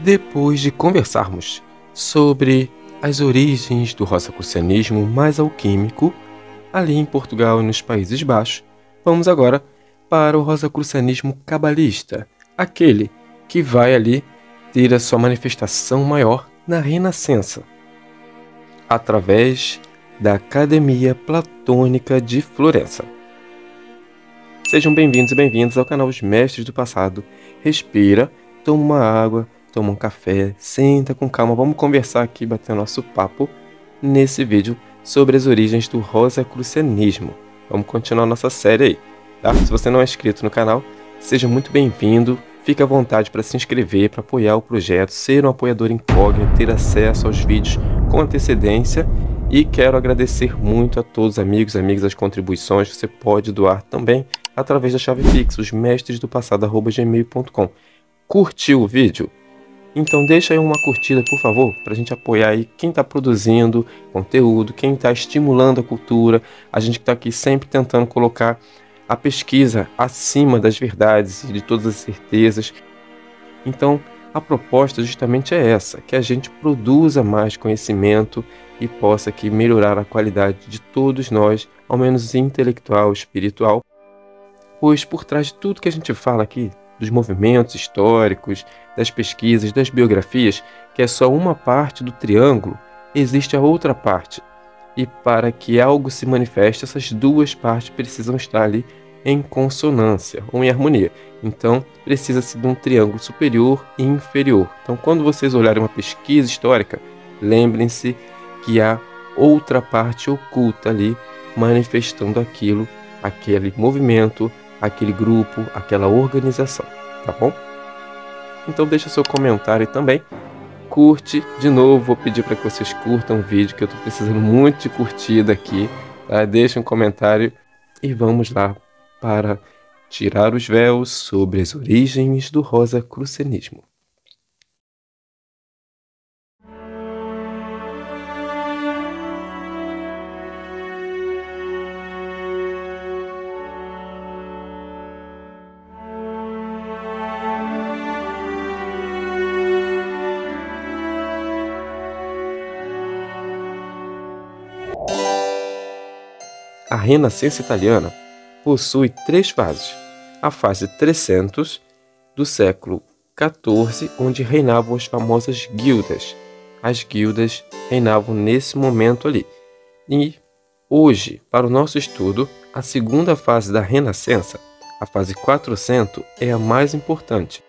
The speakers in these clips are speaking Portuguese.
Depois de conversarmos sobre as origens do rosacrucianismo mais alquímico, ali em Portugal e nos Países Baixos, vamos agora para o rosacrucianismo cabalista, aquele que vai ali ter a sua manifestação maior na Renascença, através da Academia Platônica de Florença. Sejam bem-vindos e bem-vindas ao canal Os Mestres do Passado. Respira, toma uma água, toma um café, senta com calma, vamos conversar aqui, bater nosso papo nesse vídeo sobre as origens do rosacrucianismo. Vamos continuar nossa série aí, tá? Se você não é inscrito no canal, seja muito bem-vindo, fique à vontade para se inscrever, para apoiar o projeto, ser um apoiador incógnito, ter acesso aos vídeos com antecedência. E quero agradecer muito a todos os amigos e amigas as contribuições que você pode doar também através da chave Pix, osmestresdopassado@gmail.com. Curtiu o vídeo? Então deixa aí uma curtida, por favor, para a gente apoiar aí quem está produzindo conteúdo, quem está estimulando a cultura, a gente que está aqui sempre tentando colocar a pesquisa acima das verdades e de todas as certezas. Então a proposta justamente é essa, que a gente produza mais conhecimento e possa aqui melhorar a qualidade de todos nós, ao menos intelectual, espiritual, pois por trás de tudo que a gente fala aqui, dos movimentos históricos, das pesquisas, das biografias, que é só uma parte do triângulo, existe a outra parte. E para que algo se manifeste, essas duas partes precisam estar ali em consonância ou em harmonia. Então, precisa-se de um triângulo superior e inferior. Então, quando vocês olharem uma pesquisa histórica, lembrem-se que há outra parte oculta ali manifestando aquilo, aquele movimento, aquele grupo, aquela organização, tá bom? Então deixa seu comentário também, curte, de novo vou pedir para que vocês curtam o vídeo, que eu estou precisando muito de curtida aqui, tá? Deixa um comentário e vamos lá para tirar os véus sobre as origens do rosacrucianismo. A Renascença italiana possui três fases. A fase 300, do século XIV, onde reinavam as famosas guildas. As guildas reinavam nesse momento ali. E hoje, para o nosso estudo, a segunda fase da Renascença, a fase 400, é a mais importante,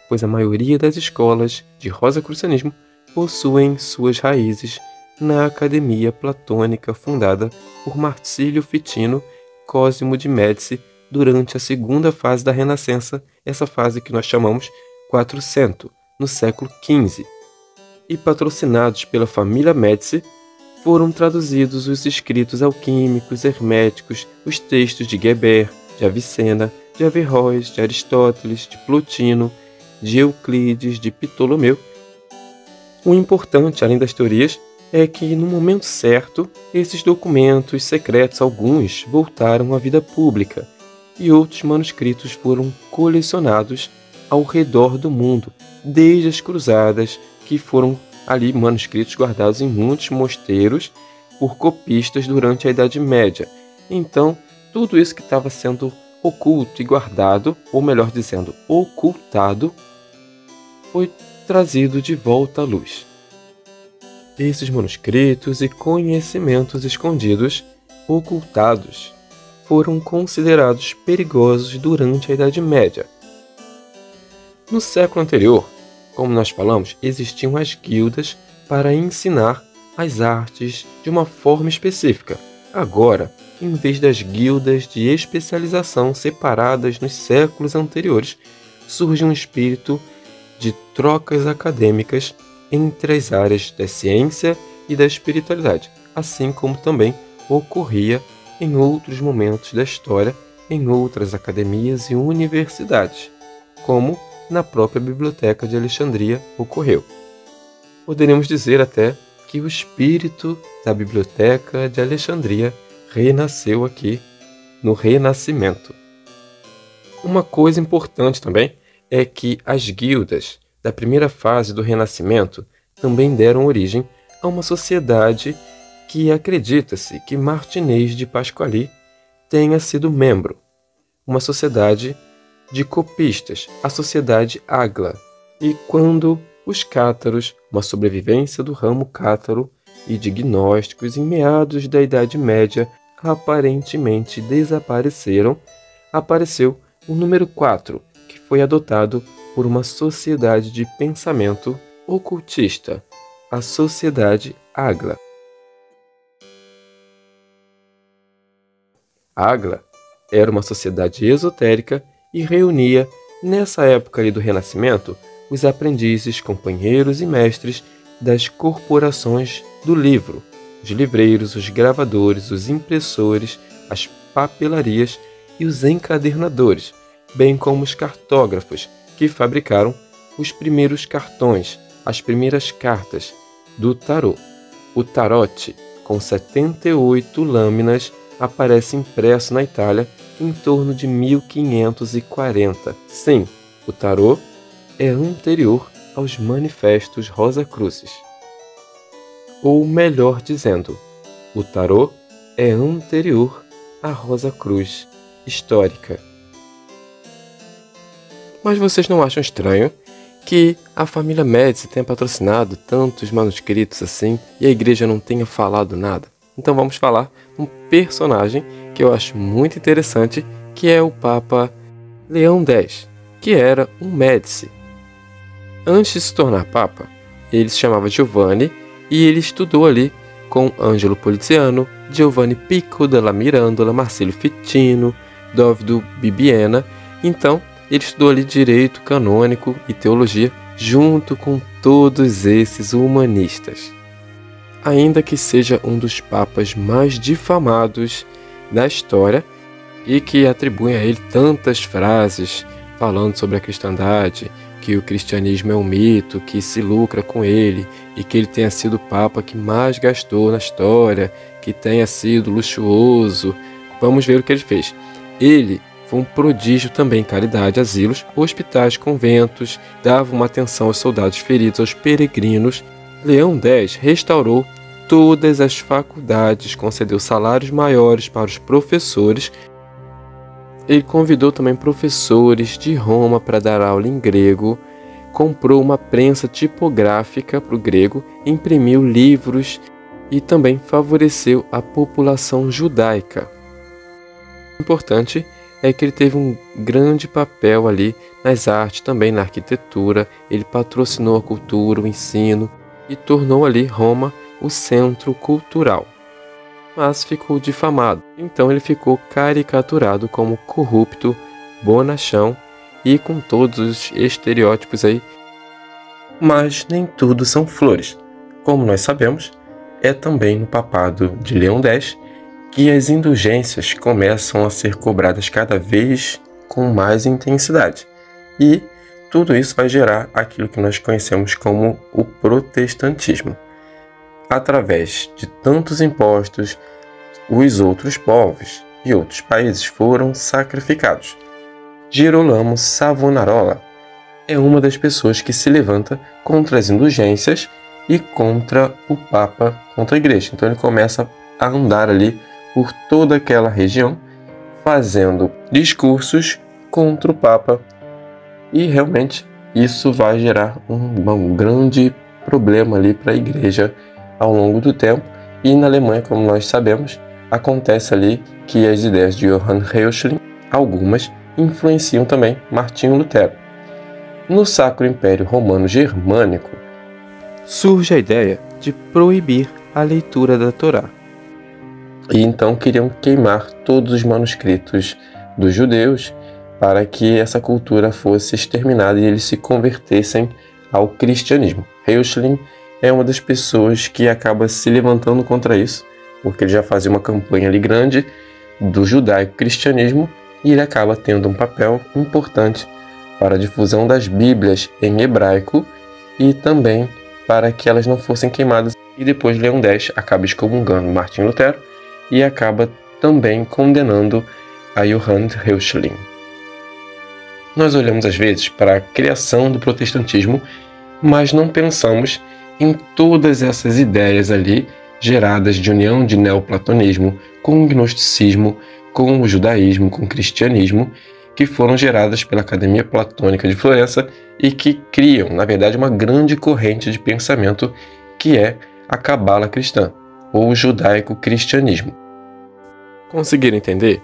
pois a maioria das escolas de rosacrucianismo possuem suas raízes na Academia Platônica fundada por Marcílio Ficino Cosimo de Médici durante a segunda fase da Renascença, essa fase que nós chamamos 400, no século XV. E patrocinados pela família Médici, foram traduzidos os escritos alquímicos, herméticos, os textos de Geber, de Avicena, de Averroes, de Aristóteles, de Plotino, de Euclides, de Ptolomeu. O importante, além das teorias, é que, no momento certo, esses documentos secretos, alguns, voltaram à vida pública e outros manuscritos foram colecionados ao redor do mundo, desde as cruzadas, que foram ali manuscritos guardados em muitos mosteiros por copistas durante a Idade Média. Então, tudo isso que estava sendo oculto e guardado, ou melhor dizendo, ocultado, foi trazido de volta à luz. Esses manuscritos e conhecimentos escondidos, ocultados, foram considerados perigosos durante a Idade Média. No século anterior, como nós falamos, existiam as guildas para ensinar as artes de uma forma específica. Agora, em vez das guildas de especialização separadas nos séculos anteriores, surge um espírito de trocas acadêmicas entre as áreas da ciência e da espiritualidade, assim como também ocorria em outros momentos da história, em outras academias e universidades, como na própria Biblioteca de Alexandria ocorreu. Poderíamos dizer até que o espírito da Biblioteca de Alexandria renasceu aqui no Renascimento. Uma coisa importante também é que as guildas da primeira fase do Renascimento também deram origem a uma sociedade que acredita-se que Martinez de Pasquali tenha sido membro, uma sociedade de copistas, a Sociedade Agla, e quando os cátaros, uma sobrevivência do ramo cátaro e de gnósticos em meados da Idade Média, aparentemente desapareceram, apareceu o número 4, que foi adotado por uma sociedade de pensamento ocultista, a Sociedade Agla. A Agla era uma sociedade esotérica e reunia, nessa época ali do Renascimento, os aprendizes, companheiros e mestres das corporações do livro, os livreiros, os gravadores, os impressores, as papelarias e os encadernadores, bem como os cartógrafos, que fabricaram os primeiros cartões, as primeiras cartas do tarô. O tarote, com 78 lâminas, aparece impresso na Itália em torno de 1540. Sim, o tarô é anterior aos manifestos Rosacruzes. Ou melhor dizendo, o tarô é anterior à Rosa Cruz histórica. Mas vocês não acham estranho que a família Médici tenha patrocinado tantos manuscritos assim e a igreja não tenha falado nada? Então vamos falar de um personagem que eu acho muito interessante, que é o Papa Leão X, que era um Médici. Antes de se tornar Papa, ele se chamava Giovanni e ele estudou ali com Angelo Poliziano, Giovanni Pico della Mirandola, Marsilio Ficino, Dovido Bibbiena. Então, ele estudou ali direito canônico e teologia junto com todos esses humanistas. Ainda que seja um dos papas mais difamados da história e que atribuem a ele tantas frases falando sobre a cristandade, que o cristianismo é um mito, que se lucra com ele e que ele tenha sido o papa que mais gastou na história, que tenha sido luxuoso. Vamos ver o que ele fez. Ele foi um prodígio também em caridade, asilos, hospitais, conventos, dava uma atenção aos soldados feridos, aos peregrinos. Leão X restaurou todas as faculdades, concedeu salários maiores para os professores. Ele convidou também professores de Roma para dar aula em grego, comprou uma prensa tipográfica para o grego, imprimiu livros e também favoreceu a população judaica. O importante é que ele teve um grande papel ali nas artes, também na arquitetura. Ele patrocinou a cultura, o ensino e tornou ali Roma o centro cultural. Mas ficou difamado, então ele ficou caricaturado como corrupto, bonachão e com todos os estereótipos aí. Mas nem tudo são flores. Como nós sabemos, é também no papado de Leão X que as indulgências começam a ser cobradas cada vez com mais intensidade. E tudo isso vai gerar aquilo que nós conhecemos como o protestantismo. Através de tantos impostos, os outros povos e outros países foram sacrificados. Girolamo Savonarola é uma das pessoas que se levanta contra as indulgências e contra o Papa, contra a Igreja. Então ele começa a andar ali por toda aquela região, fazendo discursos contra o Papa. E realmente isso vai gerar um grande problema ali para a Igreja ao longo do tempo. E na Alemanha, como nós sabemos, acontece ali que as ideias de Johann Reuchlin, algumas, influenciam também Martinho Lutero. No Sacro Império Romano Germânico, surge a ideia de proibir a leitura da Torá. E então queriam queimar todos os manuscritos dos judeus para que essa cultura fosse exterminada e eles se convertessem ao cristianismo. Reuchlin é uma das pessoas que acaba se levantando contra isso, porque ele já fazia uma campanha ali grande do judaico-cristianismo e ele acaba tendo um papel importante para a difusão das Bíblias em hebraico e também para que elas não fossem queimadas. E depois Leão X acaba excomungando Martinho Lutero e acaba também condenando a Johann Reuchlin. Nós olhamos às vezes para a criação do protestantismo, mas não pensamos em todas essas ideias ali geradas de união de neoplatonismo com o gnosticismo, com o judaísmo, com o cristianismo, que foram geradas pela Academia Platônica de Florença e que criam, na verdade, uma grande corrente de pensamento que é a Cabala cristã, ou o judaico-cristianismo. Conseguiram entender?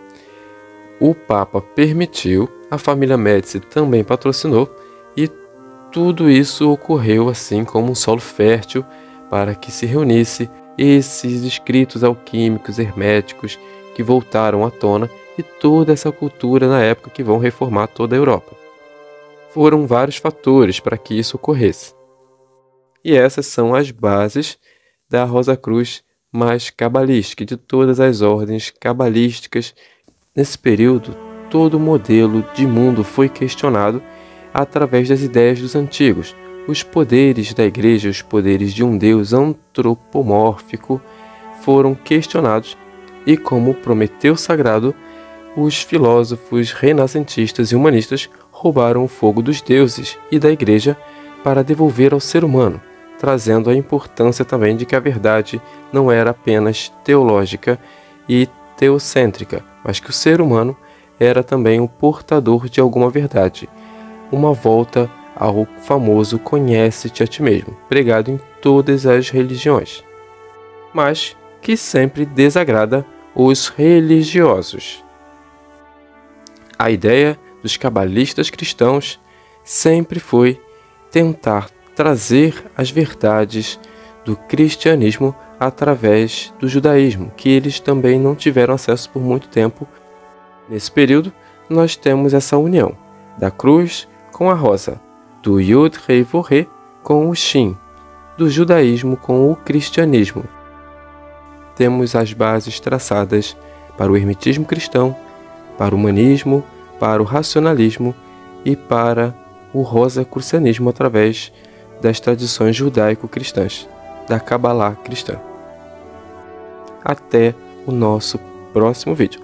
O Papa permitiu, a família Médici também patrocinou, e tudo isso ocorreu assim como um solo fértil para que se reunisse esses escritos alquímicos, herméticos, que voltaram à tona, e toda essa cultura na época que vão reformar toda a Europa. Foram vários fatores para que isso ocorresse. E essas são as bases da Rosa Cruz mais cabalística, de todas as ordens cabalísticas. Nesse período, todo o modelo de mundo foi questionado através das ideias dos antigos. Os poderes da igreja, os poderes de um Deus antropomórfico foram questionados, e como Prometeu sagrado, os filósofos renascentistas e humanistas roubaram o fogo dos deuses e da igreja para devolver ao ser humano, trazendo a importância também de que a verdade não era apenas teológica e teocêntrica, mas que o ser humano era também o portador de alguma verdade. Uma volta ao famoso conhece-te a ti mesmo, pregado em todas as religiões, mas que sempre desagrada os religiosos. A ideia dos cabalistas cristãos sempre foi tentar trazer as verdades do cristianismo através do judaísmo, que eles também não tiveram acesso por muito tempo. Nesse período, nós temos essa união da cruz com a rosa, do Yud Rei Vav Rei com o Shin, do judaísmo com o cristianismo. Temos as bases traçadas para o hermetismo cristão, para o humanismo, para o racionalismo e para o rosacrucianismo através das tradições judaico-cristãs, da Cabala cristã. Até o nosso próximo vídeo.